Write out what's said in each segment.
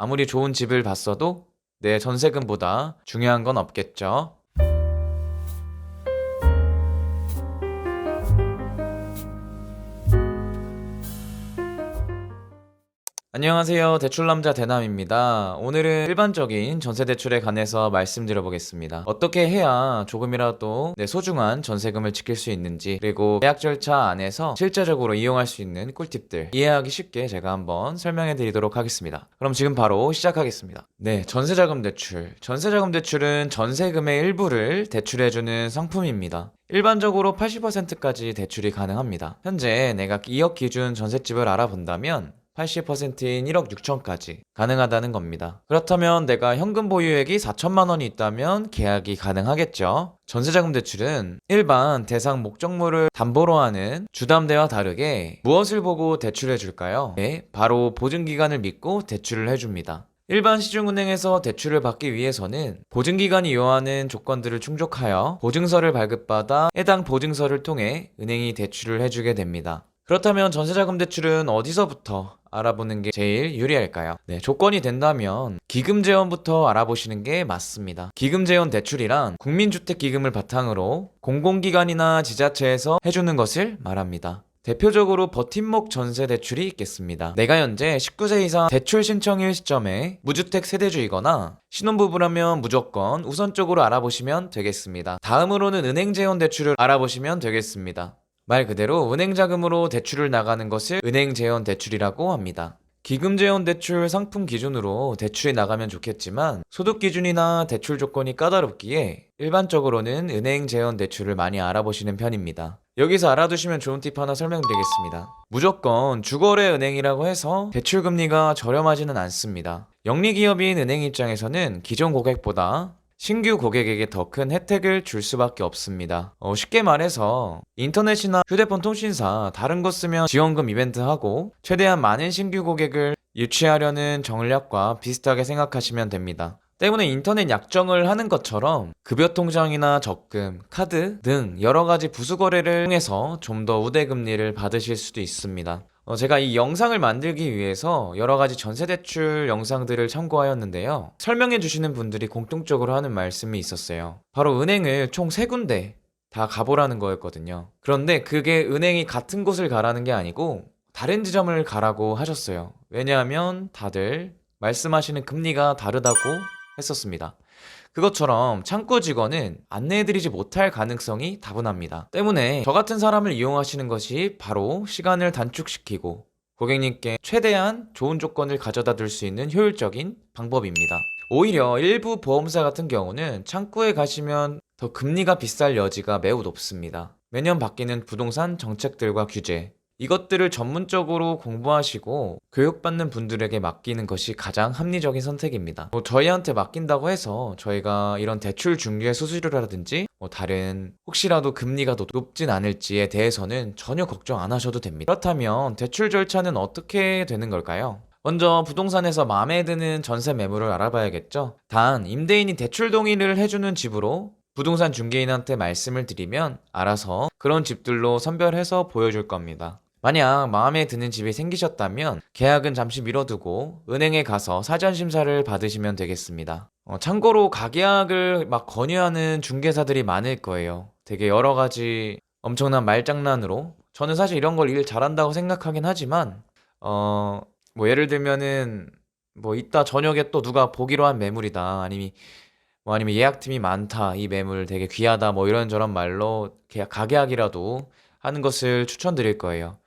아무리 좋은 집을 봤어도 내 전세금보다 중요한 건 없겠죠. 안녕하세요. 대출남자 대남입니다. 오늘은 일반적인 전세대출에 관해서 말씀드려 보겠습니다. 어떻게 해야 조금이라도 내 소중한 전세금을 지킬 수 있는지, 그리고 계약 절차 안에서 실제적으로 이용할 수 있는 꿀팁들 이해하기 쉽게 제가 한번 설명해 드리도록 하겠습니다. 그럼 지금 바로 시작하겠습니다. 네, 전세자금 대출. 전세자금 대출은 전세금의 일부를 대출해주는 상품입니다. 일반적으로 80%까지 대출이 가능합니다. 현재 내가 2억 기준 전셋집을 알아본다면 80%인 1억 6천까지 가능하다는 겁니다. 그렇다면 내가 현금 보유액이 4천만 원이 있다면 계약이 가능하겠죠. 전세자금 대출은 일반 대상 목적물을 담보로 하는 주담대와 다르게 무엇을 보고 대출해 줄까요? 네, 바로 보증기간을 믿고 대출을 해줍니다. 일반 시중은행에서 대출을 받기 위해서는 보증기관이 요하는 조건들을 충족하여 보증서를 발급받아 해당 보증서를 통해 은행이 대출을 해주게 됩니다. 그렇다면 전세자금 대출은 어디서부터 알아보는 게 제일 유리할까요? 네, 조건이 된다면 기금재원부터 알아보시는 게 맞습니다. 기금재원 대출이란 국민주택기금을 바탕으로 공공기관이나 지자체에서 해주는 것을 말합니다. 대표적으로 버팀목 전세 대출이 있겠습니다. 내가 현재 19세 이상 대출 신청일 시점에 무주택 세대주이거나 신혼부부라면 무조건 우선적으로 알아보시면 되겠습니다. 다음으로는 은행재원 대출을 알아보시면 되겠습니다. 말 그대로 은행 자금으로 대출을 나가는 것을 은행재원 대출이라고 합니다. 기금재원 대출 상품 기준으로 대출이 나가면 좋겠지만 소득 기준이나 대출 조건이 까다롭기에 일반적으로는 은행재원 대출을 많이 알아보시는 편입니다. 여기서 알아두시면 좋은 팁 하나 설명드리겠습니다. 무조건 주거래 은행이라고 해서 대출 금리가 저렴하지는 않습니다. 영리기업인 은행 입장에서는 기존 고객보다 신규 고객에게 더 큰 혜택을 줄 수밖에 없습니다. 쉽게 말해서 인터넷이나 휴대폰 통신사 다른 거 쓰면 지원금 이벤트 하고 최대한 많은 신규 고객을 유치하려는 전략과 비슷하게 생각하시면 됩니다. 때문에 인터넷 약정을 하는 것처럼 급여 통장이나 적금, 카드 등 여러 가지 부수 거래를 통해서 좀 더 우대 금리를 받으실 수도 있습니다. 제가 이 영상을 만들기 위해서 여러 가지 전세대출 영상들을 참고하였는데요. 설명해 주시는 분들이 공통적으로 하는 말씀이 있었어요. 바로 은행을 총 3군데 다 가보라는 거였거든요. 그런데 그게 은행이 같은 곳을 가라는 게 아니고 다른 지점을 가라고 하셨어요. 왜냐하면 다들 말씀하시는 금리가 다르다고 했었습니다. 그것처럼 창구 직원은 안내해드리지 못할 가능성이 다분합니다. 때문에 저 같은 사람을 이용하시는 것이 바로 시간을 단축시키고 고객님께 최대한 좋은 조건을 가져다 줄 수 있는 효율적인 방법입니다. 오히려 일부 보험사 같은 경우는 창구에 가시면 더 금리가 비쌀 여지가 매우 높습니다. 매년 바뀌는 부동산 정책들과 규제, 이것들을 전문적으로 공부하시고 교육받는 분들에게 맡기는 것이 가장 합리적인 선택입니다. 저희한테 맡긴다고 해서 저희가 이런 대출 중개 수수료라든지 다른 혹시라도 금리가 더 높진 않을지에 대해서는 전혀 걱정 안 하셔도 됩니다. 그렇다면 대출 절차는 어떻게 되는 걸까요? 먼저 부동산에서 마음에 드는 전세 매물을 알아봐야겠죠. 단 임대인이 대출 동의를 해주는 집으로 부동산 중개인한테 말씀을 드리면 알아서 그런 집들로 선별해서 보여줄 겁니다. 만약 마음에 드는 집이 생기셨다면 계약은 잠시 미뤄두고 은행에 가서 사전 심사를 받으시면 되겠습니다. 참고로 가계약을 막 권유하는 중개사들이 많을 거예요. 되게 여러 가지 엄청난 말장난으로. 저는 사실 이런 걸 일 잘한다고 생각하긴 하지만 예를 들면은 이따 저녁에 또 누가 보기로 한 매물이다, 아니면 예약팀이 많다, 이 매물 되게 귀하다, 이런저런 말로 가계약이라도 하는 것을 추천드릴 거예요.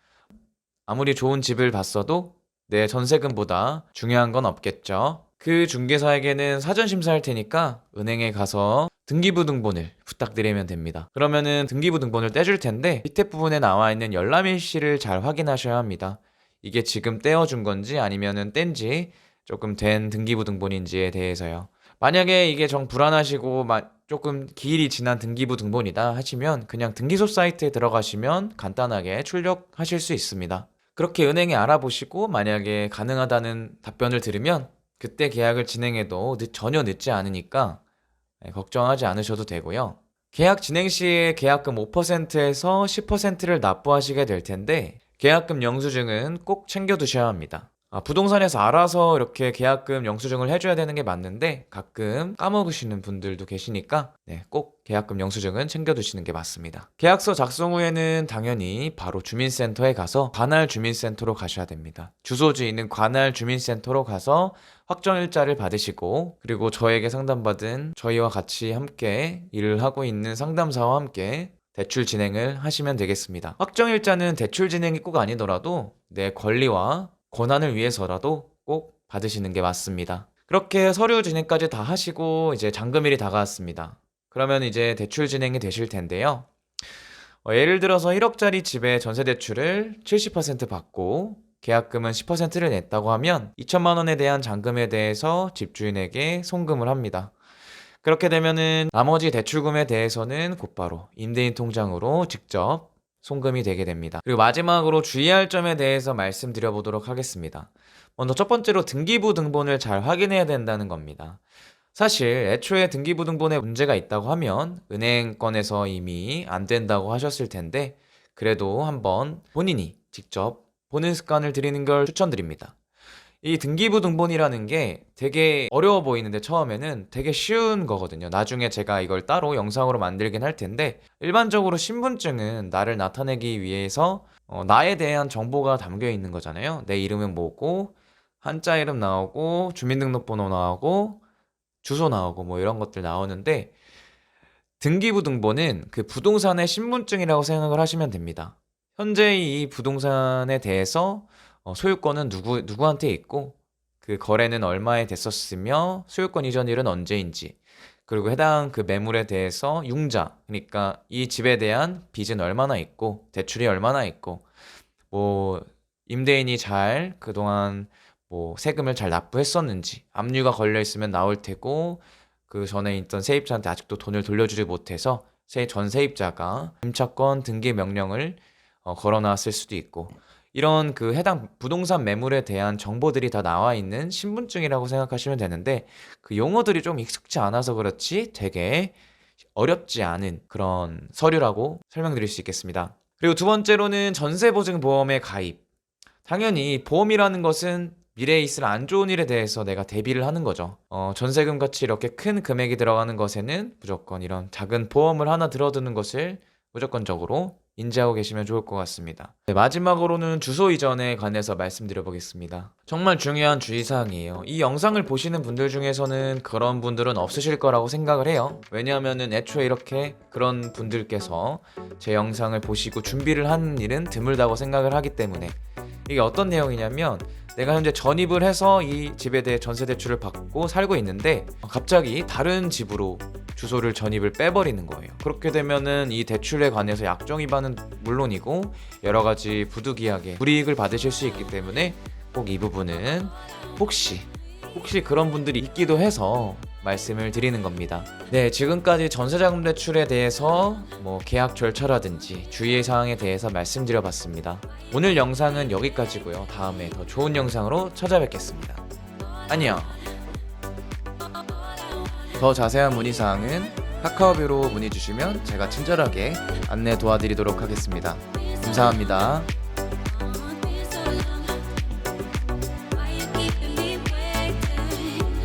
아무리 좋은 집을 봤어도 내 전세금보다 중요한 건 없겠죠. 그 중개사에게는 사전 심사할 테니까 은행에 가서 등기부등본을 부탁드리면 됩니다. 그러면은 등기부등본을 떼줄 텐데 밑에 부분에 나와 있는 열람일시를 잘 확인하셔야 합니다. 이게 지금 떼어준 건지 아니면은 뗀지 조금 된 등기부등본인지에 대해서요. 만약에 이게 정 불안하시고 조금 기일이 지난 등기부등본이다 하시면 그냥 등기소 사이트에 들어가시면 간단하게 출력하실 수 있습니다. 그렇게 은행에 알아보시고 만약에 가능하다는 답변을 들으면 그때 계약을 진행해도 전혀 늦지 않으니까 걱정하지 않으셔도 되고요. 계약 진행 시에 계약금 5%에서 10%를 납부하시게 될 텐데 계약금 영수증은 꼭 챙겨두셔야 합니다. 부동산에서 알아서 이렇게 계약금 영수증을 해줘야 되는 게 맞는데 가끔 까먹으시는 분들도 계시니까 꼭 계약금 영수증은 챙겨두시는 게 맞습니다. 계약서 작성 후에는 당연히 바로 주민센터에 가서 관할 주민센터로 가셔야 됩니다. 주소지 있는 관할 주민센터로 가서 확정일자를 받으시고, 그리고 저에게 상담받은 저희와 같이 함께 일을 하고 있는 상담사와 함께 대출 진행을 하시면 되겠습니다. 확정일자는 대출 진행이 꼭 아니더라도 내 권리와 권한을 위해서라도 꼭 받으시는 게 맞습니다. 그렇게 서류 진행까지 다 하시고 이제 잔금일이 다가왔습니다. 그러면 이제 대출 진행이 되실 텐데요. 예를 들어서 1억짜리 집에 전세 대출을 70% 받고 계약금은 10%를 냈다고 하면 2천만 원에 대한 잔금에 대해서 집주인에게 송금을 합니다. 그렇게 되면은 나머지 대출금에 대해서는 곧바로 임대인 통장으로 직접 송금이 되게 됩니다. 그리고 마지막으로 주의할 점에 대해서 말씀드려 보도록 하겠습니다. 먼저 첫 번째로 등기부 등본을 잘 확인해야 된다는 겁니다. 사실 애초에 등기부 등본에 문제가 있다고 하면 은행권에서 이미 안 된다고 하셨을 텐데, 그래도 한번 본인이 직접 보는 습관을 들이는 걸 추천드립니다. 이 등기부 등본이라는 게 되게 어려워 보이는데 처음에는 되게 쉬운 거거든요. 나중에 제가 이걸 따로 영상으로 만들긴 할 텐데, 일반적으로 신분증은 나를 나타내기 위해서 나에 대한 정보가 담겨 있는 거잖아요. 내 이름은 뭐고, 한자 이름 나오고, 주민등록번호 나오고, 주소 나오고 뭐 이런 것들 나오는데, 등기부 등본은 그 부동산의 신분증이라고 생각을 하시면 됩니다. 현재 이 부동산에 대해서 소유권은 누구한테 있고, 그 거래는 얼마에 됐었으며 소유권 이전일은 언제인지, 그리고 해당 그 매물에 대해서 융자, 그러니까 이 집에 대한 빚은 얼마나 있고 대출이 얼마나 있고, 뭐 임대인이 잘 그동안 뭐 세금을 잘 납부했었는지, 압류가 걸려 있으면 나올 테고, 그 전에 있던 세입자한테 아직도 돈을 돌려주지 못해서 전 세입자가 임차권 등기 명령을 걸어놨을 수도 있고, 이런 그 해당 부동산 매물에 대한 정보들이 다 나와 있는 신분증이라고 생각하시면 되는데, 그 용어들이 좀 익숙지 않아서 그렇지 되게 어렵지 않은 그런 서류라고 설명드릴 수 있겠습니다. 그리고 두 번째로는 전세보증보험의 가입. 당연히 보험이라는 것은 미래에 있을 안 좋은 일에 대해서 내가 대비를 하는 거죠. 전세금 같이 이렇게 큰 금액이 들어가는 것에는 무조건 이런 작은 보험을 하나 들어두는 것을 무조건적으로 인지하고 계시면 좋을 것 같습니다. 마지막으로는 주소 이전에 관해서 말씀드려 보겠습니다. 정말 중요한 주의사항이에요. 이 영상을 보시는 분들 중에서는 그런 분들은 없으실 거라고 생각을 해요. 왜냐하면은 애초에 이렇게 그런 분들께서 제 영상을 보시고 준비를 하는 일은 드물다고 생각을 하기 때문에, 이게 어떤 내용이냐면, 내가 현재 전입을 해서 이 집에 대해 전세 대출을 받고 살고 있는데 갑자기 다른 집으로 주소를 전입을 빼버리는 거예요. 그렇게 되면은 이 대출에 관해서 약정 위반은 물론이고 여러 가지 부득이하게 불이익을 받으실 수 있기 때문에 꼭 이 부분은 혹시 그런 분들이 있기도 해서 말씀을 드리는 겁니다. 네, 지금까지 전세자금 대출에 대해서 계약 절차라든지 주의사항에 대해서 말씀드려 봤습니다. 오늘 영상은 여기까지고요. 다음에 더 좋은 영상으로 찾아뵙겠습니다. 안녕. 더 자세한 문의사항은 카카오뷰로 문의 주시면 제가 친절하게 안내 도와드리도록 하겠습니다. 감사합니다.